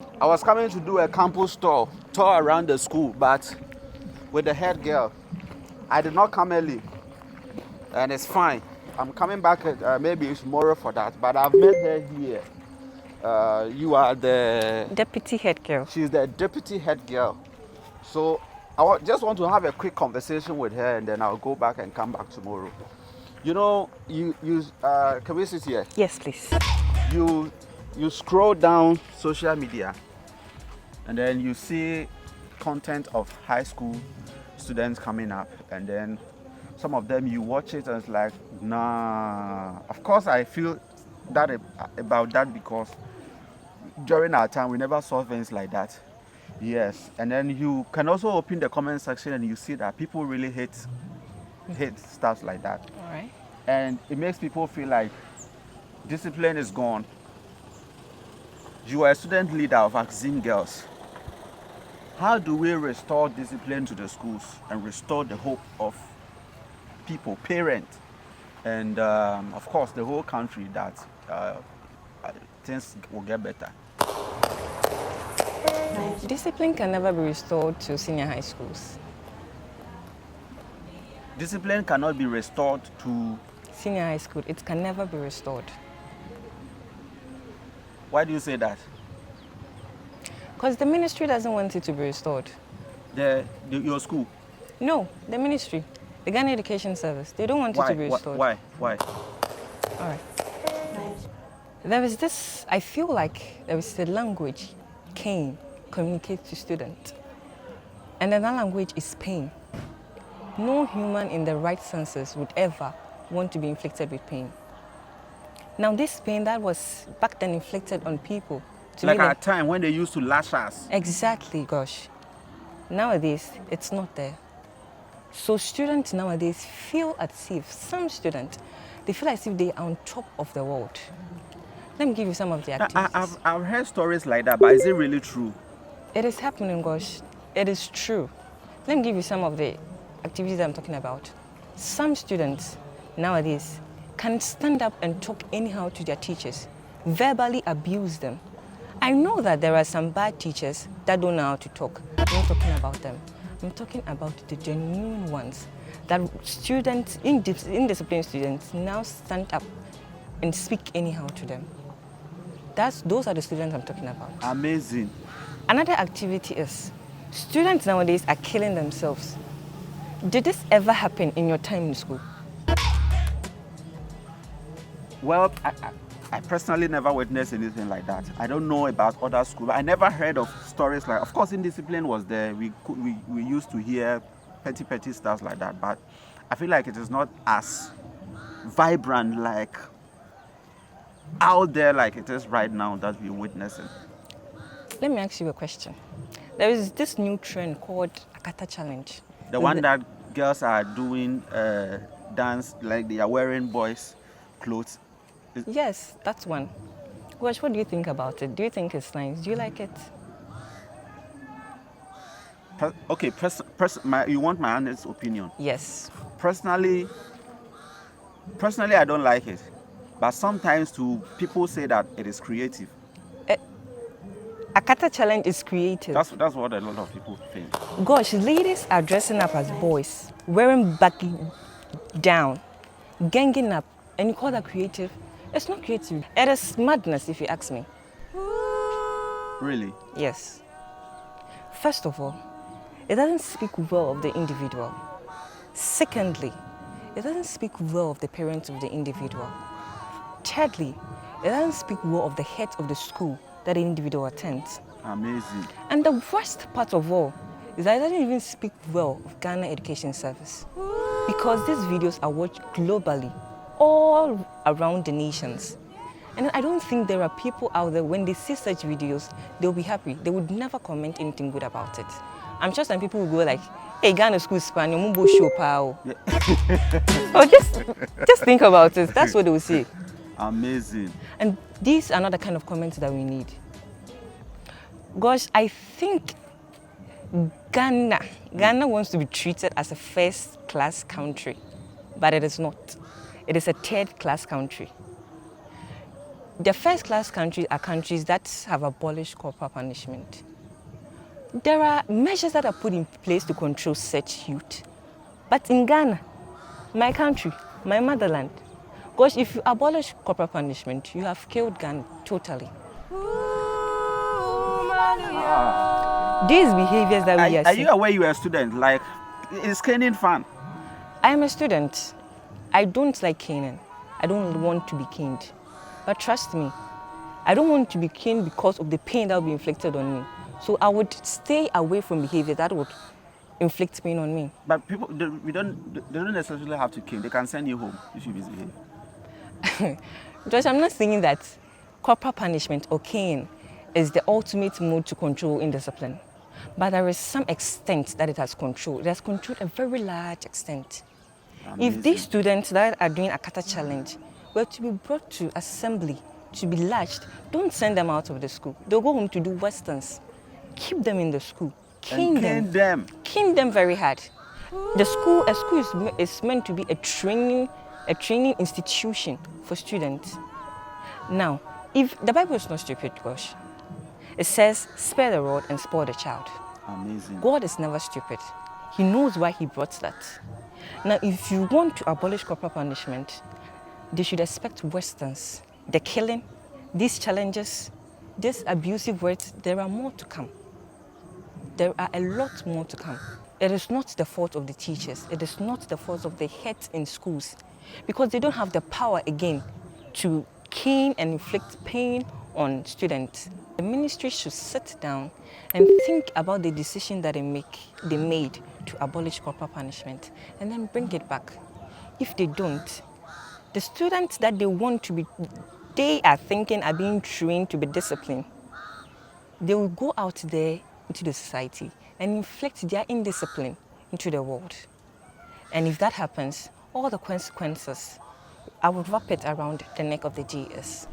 I was coming to do a campus tour around the school, but with the head girl. I did not come early, and it's fine. I'm coming back maybe tomorrow for that, but I've met her here. You are the Deputy head girl. She's the deputy head girl. So just want to have a quick conversation with her, and then I'll go back and come back tomorrow. You know, can we sit here? Yes, please. You scroll down social media, and then you see content of high school students coming up, and then some of them you watch it and it's like, nah. Of course, I feel that about that because during our time we never saw things like that. Yes, and then you can also open the comment section and you see that people really hate stuff like that. All right. And it makes people feel like discipline is gone. You are a student leader of Axim girls. How do we restore discipline to the schools and restore the hope of people, parents, and of course the whole country that things will get better? Discipline can never be restored to senior high schools. Discipline cannot be restored to senior high school. It can never be restored. Why do you say that? Because the ministry doesn't want it to be restored. Your school? No, the ministry. The Ghana Education Service. They don't want it to be restored. Why? All right. There is this, I feel like there is a language, Cain, communicates to students. And then that language is pain. No human in the right senses would ever want to be inflicted with pain. Now this pain that was back then inflicted on people. Like at a time when they used to lash us. Exactly, gosh. Nowadays, it's not there. So students nowadays feel as if, some students, they feel as if they are on top of the world. Let me give you some of the activities. I've heard stories like that, but is it really true? It is happening, gosh. It is true. Let me give you some of the activities that I'm talking about. Some students nowadays can stand up and talk anyhow to their teachers, verbally abuse them. I know that there are some bad teachers that don't know how to talk. I'm not talking about them. I'm talking about the genuine ones, that students, indisciplined students, now stand up and speak anyhow to them. Those are the students I'm talking about. Amazing. Another activity is, students nowadays are killing themselves. Did this ever happen in your time in school? Well, I personally never witnessed anything like that. I don't know about other schools. I never heard of stories like, of course, indiscipline was there. We used to hear petty stuff like that, but I feel like it is not as vibrant, like out there like it is right now that we're witnessing. Let me ask you a question. There is this new trend called Akata Challenge. The one that girls are doing dance, like they are wearing boys' clothes. Yes, that's one. Gosh, what do you think about it? Do you think it's nice? Do you like it? Okay, you want my honest opinion? Yes. Personally, I don't like it. But sometimes people say that it is creative. Akata Challenge is creative. That's what a lot of people think. Gosh, ladies are dressing up as boys, wearing baggy down, ganging up, and you call that creative? It's not creative. It is madness, if you ask me. Really? Yes. First of all, it doesn't speak well of the individual. Secondly, it doesn't speak well of the parents of the individual. Thirdly, it doesn't speak well of the head of the school that the individual attends. Amazing. And the worst part of all is that it doesn't even speak well of Ghana Education Service. Because these videos are watched globally, all around the nations. And I don't think there are people out there, when they see such videos, they'll be happy. They would never comment anything good about it. I'm sure some people will go like, hey, Ghana school span, your mumbo show pal. Oh, just think about it. That's what they will say. Amazing. And these are not the kind of comments that we need. Gosh, I think Ghana wants to be treated as a first-class country, but it is not. It is a third-class country. The first-class countries are countries that have abolished corporal punishment. There are measures that are put in place to control such youth. But in Ghana, my country, my motherland, gosh, if you abolish corporal punishment, you have killed Ghana totally. These behaviors that we are Are seeing. you aware you are a student? Like, is caning fun? I am a student. I don't like caning. I don't want to be caned. But trust me, I don't want to be caned because of the pain that will be inflicted on me. So I would stay away from behavior that would inflict pain on me. But people, they don't necessarily have to cane. They can send you home if you misbehave. Josh, I'm not saying that corporal punishment or cane is the ultimate mode to control indiscipline. But there is some extent that it has controlled. It has controlled a very large extent. Amazing. If these students that are doing a kata challenge were to be brought to assembly, to be lashed, don't send them out of the school. They'll go home to do westerns. Keep them in the school. Cane them. Cane them very hard. A school is meant to be a training institution for students. Now, if the Bible is not stupid, gosh, it says, spare the rod and spoil the child. Amazing. God is never stupid. He knows why he brought that. Now, if you want to abolish corporal punishment, they should expect westerns. The killing, these challenges, these abusive words, there are more to come. There are a lot more to come. It is not the fault of the teachers. It is not the fault of the heads in schools, because they don't have the power again to cane and inflict pain on students. The ministry should sit down and think about the decision that they made to abolish corporal punishment and then bring it back. If they don't, the students that they are thinking are being trained to be disciplined, they will go out there into the society and inflict their indiscipline into the world. And if that happens, all the consequences, I would wrap it around the neck of the GS.